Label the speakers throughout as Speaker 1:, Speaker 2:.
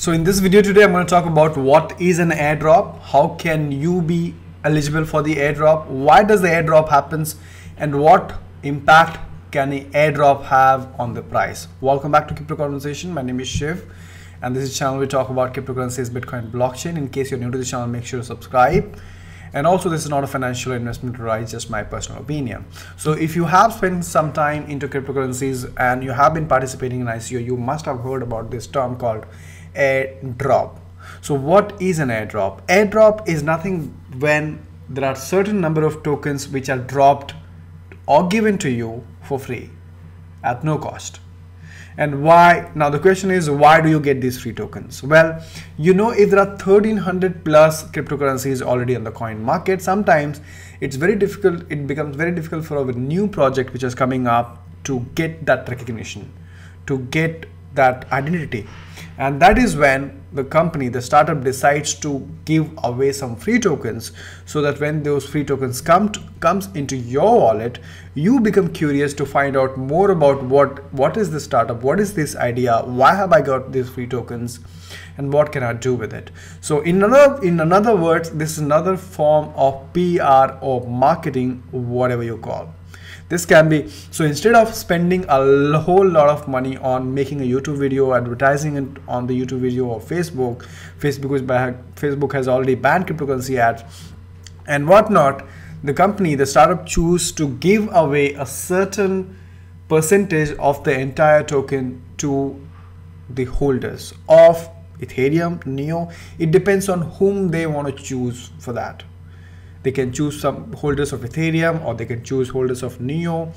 Speaker 1: So in this video today, I'm going to talk about what is an airdrop, how can you be eligible for the airdrop, why does the airdrop happens, and what impact can an airdrop have on the price. Welcome back to Crypto Conversation. My name is Shiv, and this is a channel we talk about cryptocurrencies, Bitcoin, blockchain. In case you're new to the channel, make sure to subscribe. And also, this is not a financial investment advice, just my personal opinion. So if you have spent some time into cryptocurrencies and you have been participating in ICO, you must have heard about this term called airdrop. So what is an airdrop? Airdrop is nothing when there are certain number of tokens which are dropped or given to you for free at no cost. And why? Now the question is, why do you get these free tokens? Well, you know, if there are 1300 plus cryptocurrencies already on the coin market, sometimes it's very difficult, it becomes very difficult for a new project which is coming up to get that recognition, to get that identity. And that is when the company, the startup, decides to give away some free tokens, so that when those free tokens comes into your wallet, you become curious to find out more about what is this startup, what is this idea, why have I got these free tokens, and what can I do with it. So in another words, this is another form of PR or marketing, whatever you call. This can be, so instead of spending a whole lot of money on making a YouTube video, advertising it on the YouTube video or Facebook has already banned cryptocurrency ads and whatnot, the company, the startup, choose to give away a certain percentage of the entire token to the holders of Ethereum, Neo. It depends on whom they want to choose for that. They can choose some holders of Ethereum, or they can choose holders of Neo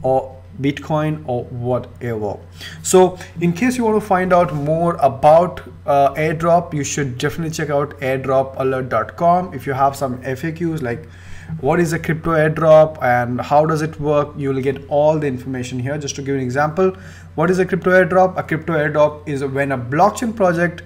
Speaker 1: or Bitcoin or whatever. So in case you want to find out more about airdrop, you should definitely check out airdropalert.com. If you have some FAQs like what is a crypto airdrop and how does it work, you will get all the information here. Just to give an example, what is a crypto airdrop? A crypto airdrop is when a blockchain project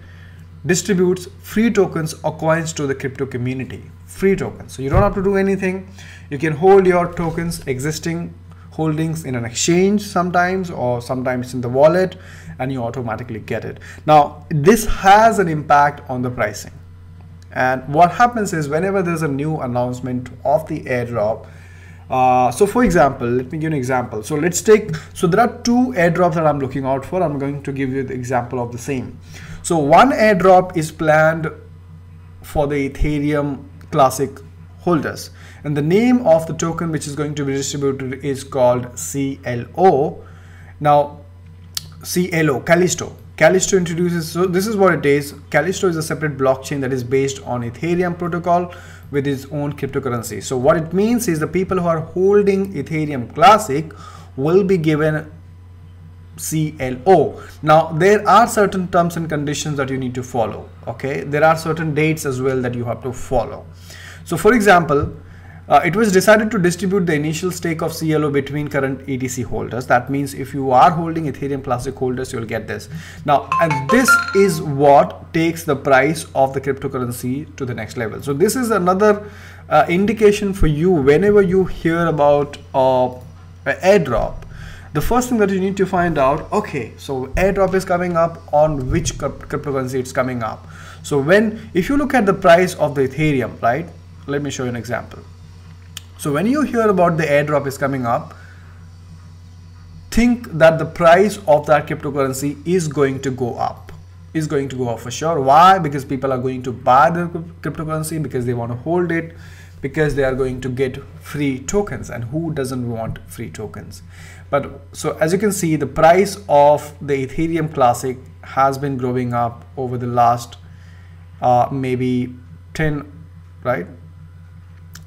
Speaker 1: distributes free tokens or coins to the crypto community. Free tokens, so you don't have to do anything. You can hold your tokens, existing holdings, in an exchange sometimes, or sometimes in the wallet, and you automatically get it. Now this has an impact on the pricing, and what happens is whenever there's a new announcement of the airdrop, so for example, let me give an example. So let's take, so there are two airdrops that I'm looking out for. I'm going to give you the example of the same. So one airdrop is planned for the Ethereum Classic holders, and the name of the token which is going to be distributed is called CLO. Now CLO, Callisto introduces, so this is what it is. Callisto is a separate blockchain that is based on Ethereum protocol with its own cryptocurrency. So what it means is the people who are holding Ethereum Classic will be given CLO. Now there are certain terms and conditions that you need to follow. Okay, there are certain dates as well that you have to follow. So for example, it was decided to distribute the initial stake of CLO between current ETC holders. That means if you are holding Ethereum Classic holders, you will get this. Now, and this is what takes the price of the cryptocurrency to the next level. So this is another indication for you whenever you hear about an airdrop. The first thing that you need to find out, okay, so airdrop is coming up, on which cryptocurrency it's coming up. So if you look at the price of the Ethereum, right? Let me show you an example. So when you hear about the airdrop is coming up, think that the price of that cryptocurrency is going to go up. Is going to go up for sure. Why? Because people are going to buy the cryptocurrency, because they want to hold it, because they are going to get free tokens, and who doesn't want free tokens? But so as you can see, the price of the Ethereum Classic has been growing up over the last maybe 10, right?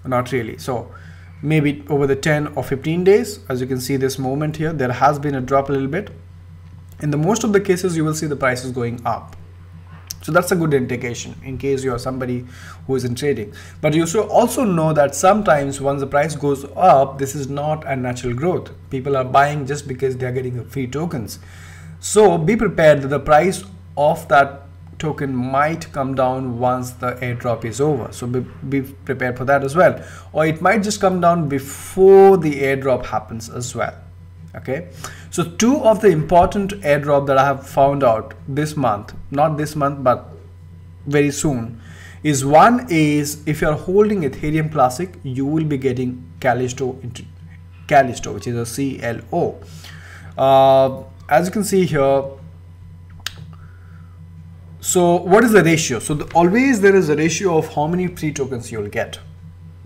Speaker 1: Not really. So maybe over the 10 or 15 days, as you can see this moment here, there has been a drop a little bit. In the most of the cases, you will see the price is going up. So that's a good indication in case you are somebody who is in trading. But you should also know that sometimes once the price goes up, this is not a natural growth. People are buying just because they are getting free tokens. So be prepared that the price of that token might come down once the airdrop is over. So be prepared for that as well. Or it might just come down before the airdrop happens as well. Okay, so two of the important airdrop that I have found out this month, not this month but very soon, is one is if you are holding Ethereum Classic, you will be getting Callisto, which is a CLO. As you can see here, so what is the ratio? So always there is a ratio of how many free tokens you will get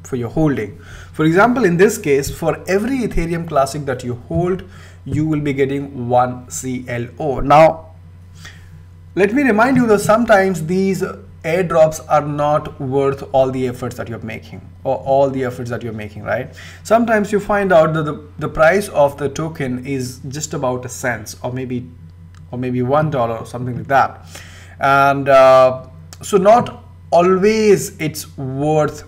Speaker 1: for your holding. For example, in this case, for every Ethereum Classic that you hold, you will be getting one CLO. Now, let me remind you that sometimes these airdrops are not worth all the efforts that you're making, or all the efforts that you're making, right? Sometimes you find out that the price of the token is just about a cent, or maybe $1 or something like that. And so not always it's worth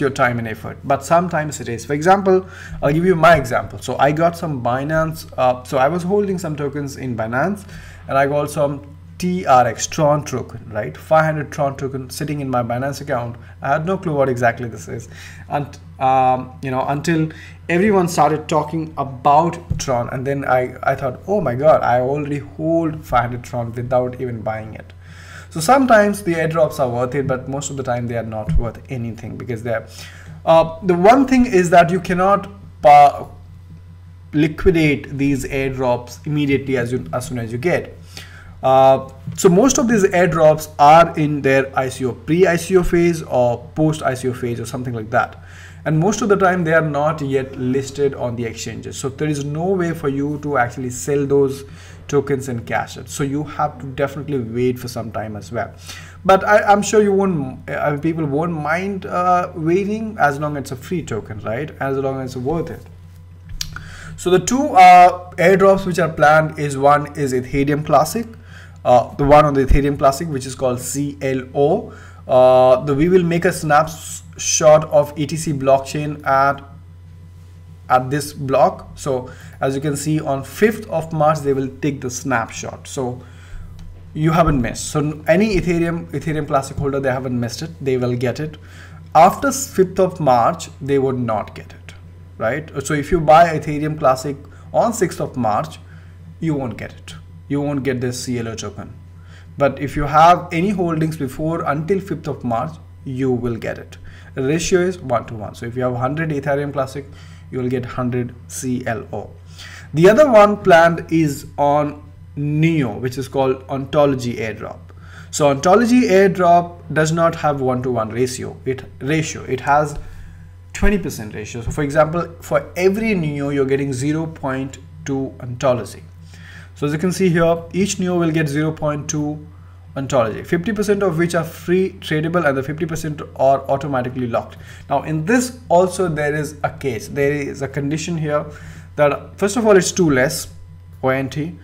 Speaker 1: your time and effort, but sometimes it is. For example, I'll give you my example. So I got some Binance, so I was holding some tokens in Binance, and I got some TRX, Tron token, right? 500 Tron token sitting in my Binance account. I had no clue what exactly this is, and you know, until everyone started talking about Tron, and then I thought, oh my god, I already hold 500 Tron without even buying it. So sometimes the airdrops are worth it, but most of the time they are not worth anything, because they're the one thing is that you cannot liquidate these airdrops immediately as soon as you get. So most of these airdrops are in their ICO, pre-ICO phase or post-ICO phase or something like that. And most of the time they are not yet listed on the exchanges. So there is no way for you to actually sell those tokens and cash it. So you have to definitely wait for some time as well. But I'm sure you won't, people won't mind waiting, as long as it's a free token, right? As long as it's worth it. So the two airdrops which are planned is, one is Ethereum Classic, the one on the Ethereum Classic, which is called CLO. We will make a snapshot of ETC blockchain at this block. So as you can see, on 5th of March they will take the snapshot, so you haven't missed. So any Ethereum Classic holder, they haven't missed it, they will get it. After 5th of March they would not get it, right? So if you buy Ethereum Classic on 6th of March, you won't get it, you won't get this CLO token. But if you have any holdings before until 5th of March, you will get it. The ratio is 1:1. So if you have 100 Ethereum Classic, you will get 100 CLO. The other one planned is on NEO, which is called Ontology Airdrop. So Ontology Airdrop does not have 1:1 ratio. It has 20% ratio. So for example, for every NEO, you're getting 0.2 Ontology. So as you can see here, each NEO will get 0.2 Ontology, 50% of which are free tradable, and the 50% are automatically locked. Now in this also there is a case, there is a condition here that first of all it's too less, ONT,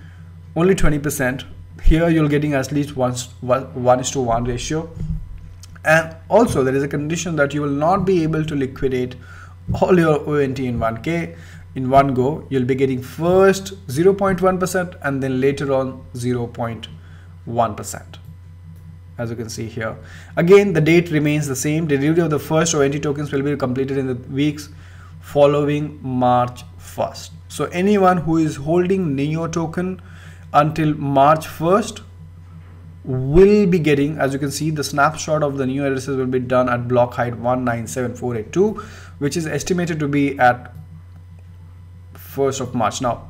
Speaker 1: only 20%. Here you're getting at least 1:1 ratio, and also there is a condition that you will not be able to liquidate all your ONT in 1K in one go. You'll be getting first 0.1% and then later on 0.1%. As you can see here, again the date remains the same. Delivery of the first ONT tokens will be completed in the weeks following March 1st. So anyone who is holding NEO token until March 1st will be getting, as you can see, the snapshot of the NEO addresses will be done at block height 197482, which is estimated to be at 1st of March. Now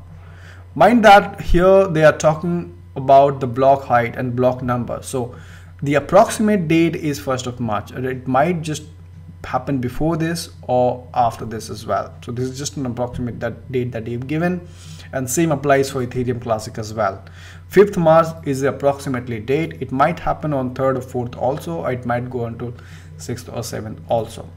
Speaker 1: mind that here they are talking about the block height and block number, so the approximate date is 1st of March. It might just happen before this or after this as well. So this is just an approximate date that they've given, and same applies for Ethereum Classic as well. 5th March is the approximately date. It might happen on 3rd or 4th also, or it might go until 6th or 7th also.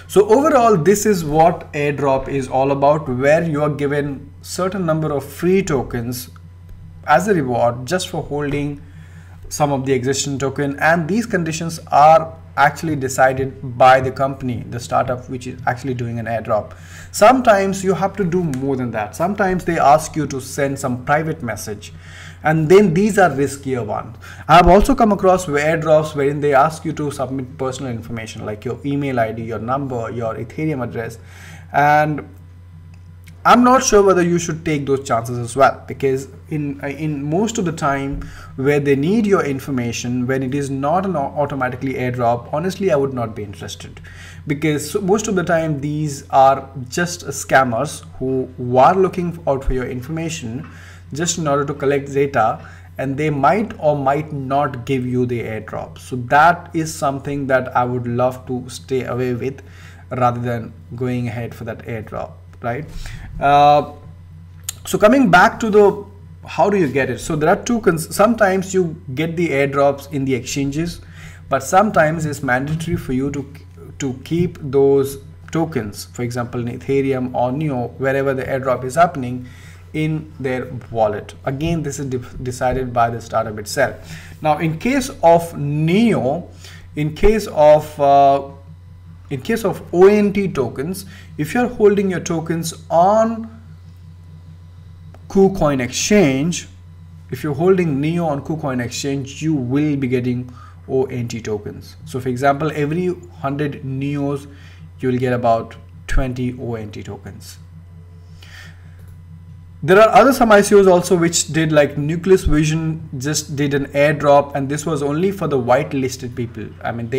Speaker 1: So overall, this is what airdrop is all about, where you are given certain number of free tokens as a reward just for holding some of the existing token, and these conditions are actually decided by the company, the startup which is actually doing an airdrop. Sometimes you have to do more than that. Sometimes they ask you to send some private message, and then these are riskier ones. I have also come across airdrops wherein they ask you to submit personal information like your email ID, your number, your Ethereum address, and I'm not sure whether you should take those chances as well, because in most of the time where they need your information, when it is not an automatically airdrop, honestly I would not be interested, because most of the time these are just scammers who are looking out for your information just in order to collect data, and they might or might not give you the airdrop. So that is something that I would love to stay away with rather than going ahead for that airdrop, right? So coming back to the how do you get it? So there are two sometimes you get the airdrops in the exchanges, but sometimes it's mandatory for you to keep those tokens, for example in Ethereum or Neo, wherever the airdrop is happening, in their wallet. Again, this is decided by the startup itself. Now in case of Neo, in case of ONT tokens, if you're holding your tokens on KuCoin exchange, if you're holding Neo on KuCoin exchange, you will be getting ONT tokens. So for example, every 100 Neos, you will get about 20 ONT tokens. There are some ICOs also which did, like Nucleus Vision just did an airdrop, and this was only for the whitelisted people. I mean,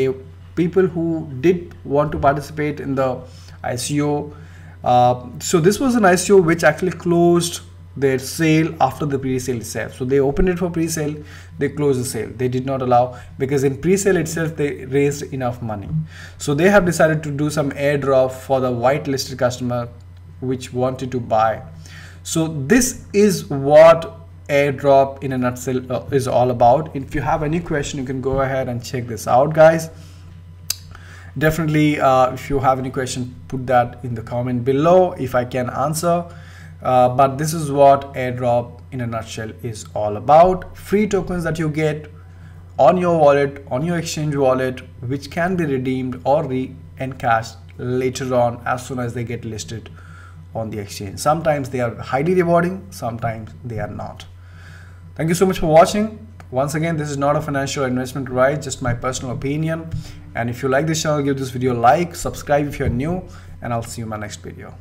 Speaker 1: people who did want to participate in the ICO. So this was an ICO which actually closed their sale after the pre-sale itself. So they opened it for pre-sale, they closed the sale. They did not allow, because in pre-sale itself they raised enough money. So they have decided to do some airdrop for the whitelisted customer which wanted to buy. So this is what airdrop in a nutshell is all about. If you have any question, you can go ahead and check this out, guys. Definitely, if you have any question, put that in the comment below if I can answer. But this is what airdrop in a nutshell is all about. Free tokens that you get on your wallet, on your exchange wallet, which can be redeemed or encashed later on as soon as they get listed on the exchange. Sometimes they are highly rewarding, sometimes they are not. Thank you so much for watching. Once again, this is not a financial investment advice, just my personal opinion. And if you like this channel, give this video a like, subscribe if you're new, and I'll see you in my next video.